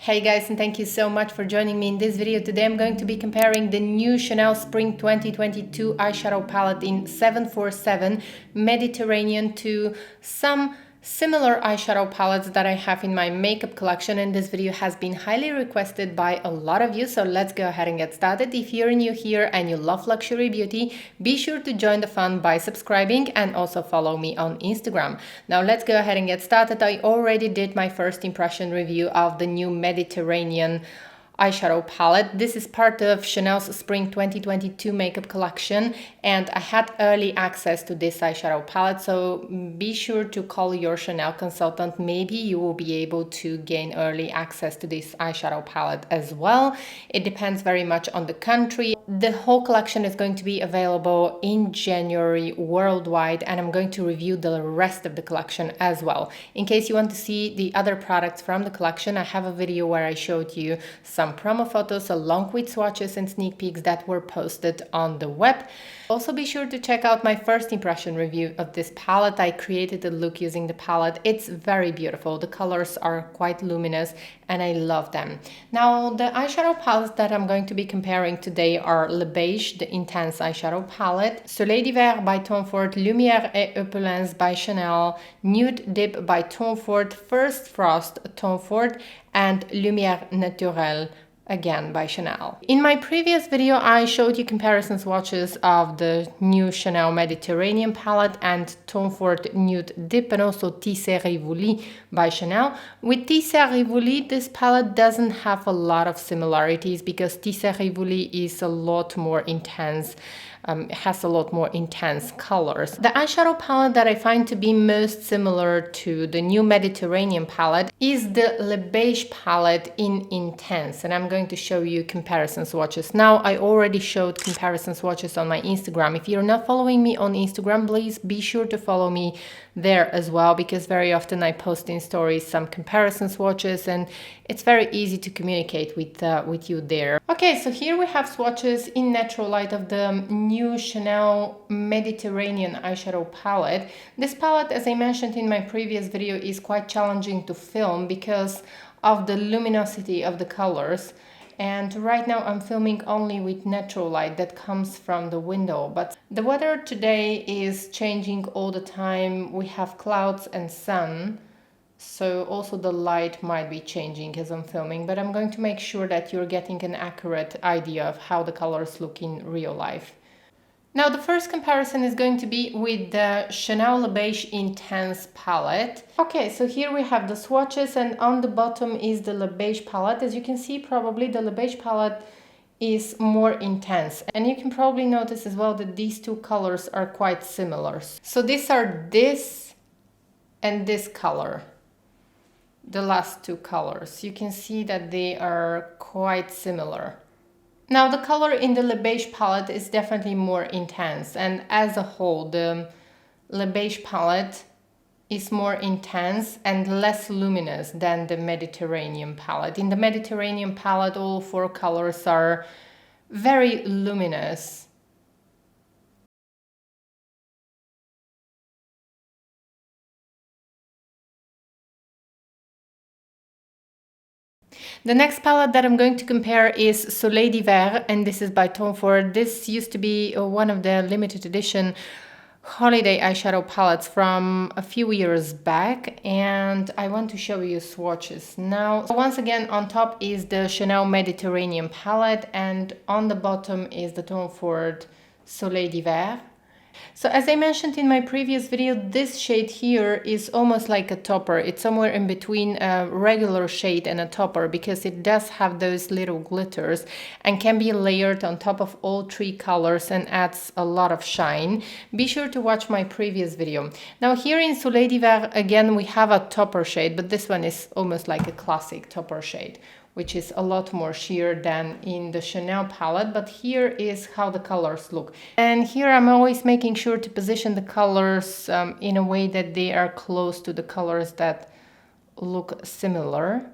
Hey guys, and thank you so much for joining me in this video. Today I'm going to be comparing the new Chanel Spring 2022 eyeshadow palette in 747 Mediterranean to some similar eyeshadow palettes that I have in my makeup collection, and this video has been highly requested by a lot of you, so let's go ahead and get started. If you're new here and you love luxury beauty, be sure to join the fun by subscribing and also follow me on Instagram. Now let's go ahead and get started. I already did my first impression review of the new Mediterranean eyeshadow palette. This is part of Chanel's Spring 2022 makeup collection, and I had early access to this eyeshadow palette, so be sure to call your Chanel consultant. Maybe you will be able to gain early access to this eyeshadow palette as well. It depends very much on the country. The whole collection is going to be available in January worldwide, and I'm going to review the rest of the collection as well. In case you want to see the other products from the collection, I have a video where I showed you some promo photos along with swatches and sneak peeks that were posted on the web. Also be sure to check out my first impression review of this palette. I created a look using the palette. It's very beautiful. The colors are quite luminous and I love them. Now the eyeshadow palettes that I'm going to be comparing today are Le Beige, the intense eyeshadow palette, Soleil d'hiver by Tom Ford, Lumiere et Opulence by Chanel, Nude Dip by Tom Ford, First Frost Tom Ford, and Lumiere Naturelles again by Chanel. In my previous video, I showed you comparison swatches of the new Chanel Mediterranean palette and Tom Ford Nude Dip, and also Tissé Rivoli by Chanel. With Tissé Rivoli, this palette doesn't have a lot of similarities because Tissé Rivoli is a lot more intense. It has a lot more intense colors. The eyeshadow palette that I find to be most similar to the new Mediterranean palette is the Le Beige palette in intense, and I'm going to show you comparison swatches. Now, I already showed comparison swatches on my Instagram. If you're not following me on Instagram, please be sure to follow me there as well, because very often I post in stories some comparison swatches and it's very easy to communicate with you there. Okay, so here we have swatches in natural light of the new Chanel Mediterranean eyeshadow palette. This palette, as I mentioned in my previous video, is quite challenging to film because of the luminosity of the colors. And right now I'm filming only with natural light that comes from the window. But the weather today is changing all the time. We have clouds and sun. So also the light might be changing as I'm filming. But I'm going to make sure that you're getting an accurate idea of how the colors look in real life. Now the first comparison is going to be with the Chanel Le Beige Intense palette. Okay, so here we have the swatches, and on the bottom is the Le Beige palette. As you can see, probably the Le Beige palette is more intense. And you can probably notice as well that these two colors are quite similar. So these are this and this color. The last two colors. You can see that they are quite similar. Now the color in the Le Beige palette is definitely more intense, and as a whole the Le Beige palette is more intense and less luminous than the Mediterranean palette. In the Mediterranean palette, all four colors are very luminous. The next palette that I'm going to compare is Soleil d'hiver, and this is by Tom Ford. This used to be one of the limited edition holiday eyeshadow palettes from a few years back, and I want to show you swatches now. So once again, on top is the Chanel Mediterranean palette, and on the bottom is the Tom Ford Soleil d'hiver. So as I mentioned in my previous video, this shade here is almost like a topper. It's somewhere in between a regular shade and a topper because it does have those little glitters and can be layered on top of all three colors and adds a lot of shine. Be sure to watch my previous video. Now here in Soleil d'hiver, again, we have a topper shade, but this one is almost like a classic topper shade, which is a lot more sheer than in the Chanel palette, but here is how the colors look. And here I'm always making sure to position the colors in a way that they are close to the colors that look similar.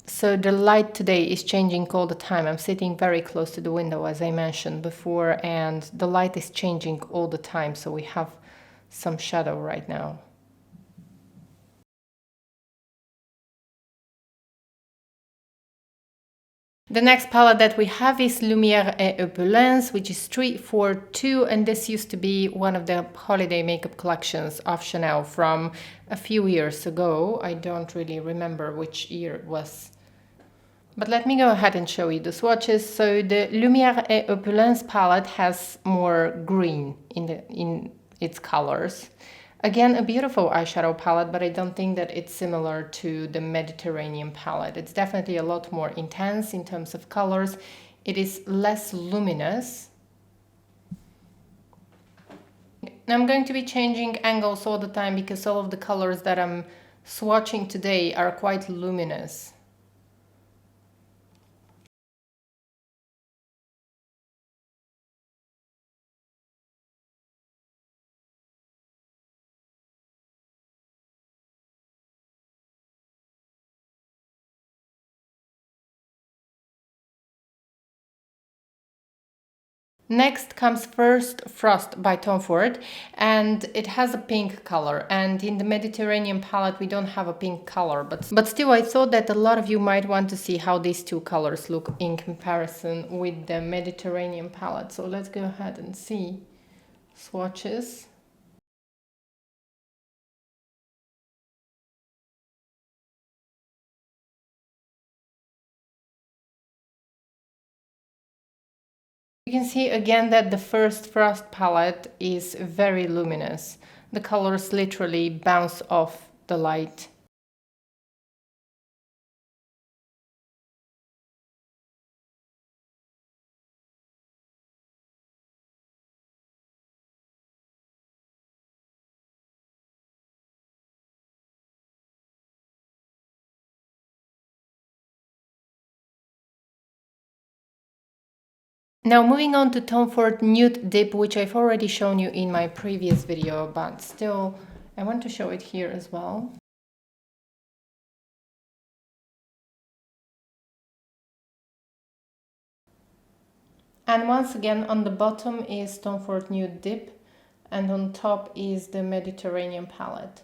So the light today is changing all the time. I'm sitting very close to the window, as I mentioned before, and the light is changing all the time, so we have some shadow right now. The next palette that we have is Lumiere et Opulence, which is 342, and this used to be one of the holiday makeup collections of Chanel from a few years ago. I don't really remember which year it was. But let me go ahead and show you the swatches. So the Lumiere et Opulence palette has more green in its colors. Again, a beautiful eyeshadow palette, but I don't think that it's similar to the Mediterranean palette. It's definitely a lot more intense in terms of colors. It is less luminous. I'm going to be changing angles all the time because all of the colors that I'm swatching today are quite luminous. Next comes First Frost by Tom Ford, and it has a pink color, and in the Mediterranean palette we don't have a pink color, but still I thought that a lot of you might want to see how these two colors look in comparison with the Mediterranean palette. So let's go ahead and see swatches. You can see again that the First Frost palette is very luminous. The colors literally bounce off the light. Now moving on to Tom Ford Nude Dip, which I've already shown you in my previous video, but still I want to show it here as well. And once again on the bottom is Tom Ford Nude Dip and on top is the Mediterranean palette.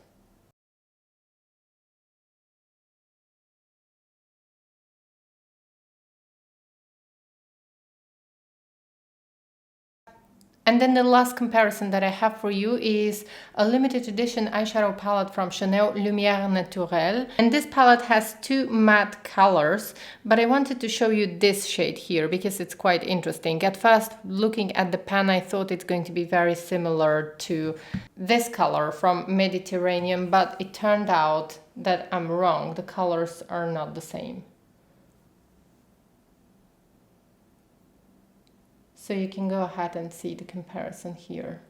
And then the last comparison that I have for you is a limited edition eyeshadow palette from Chanel, Lumiere Naturelles. And this palette has two matte colors, but I wanted to show you this shade here because it's quite interesting. At first, looking at the pan, I thought it's going to be very similar to this color from Mediterranean, but it turned out that I'm wrong. The colors are not the same. So you can go ahead and see the comparison here.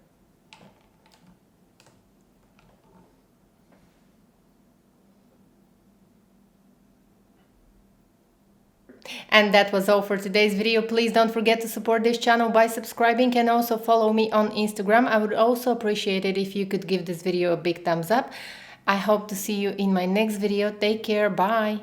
And that was all for today's video. Please don't forget to support this channel by subscribing and also follow me on Instagram. I would also appreciate it if you could give this video a big thumbs up. I hope to see you in my next video. Take care. Bye.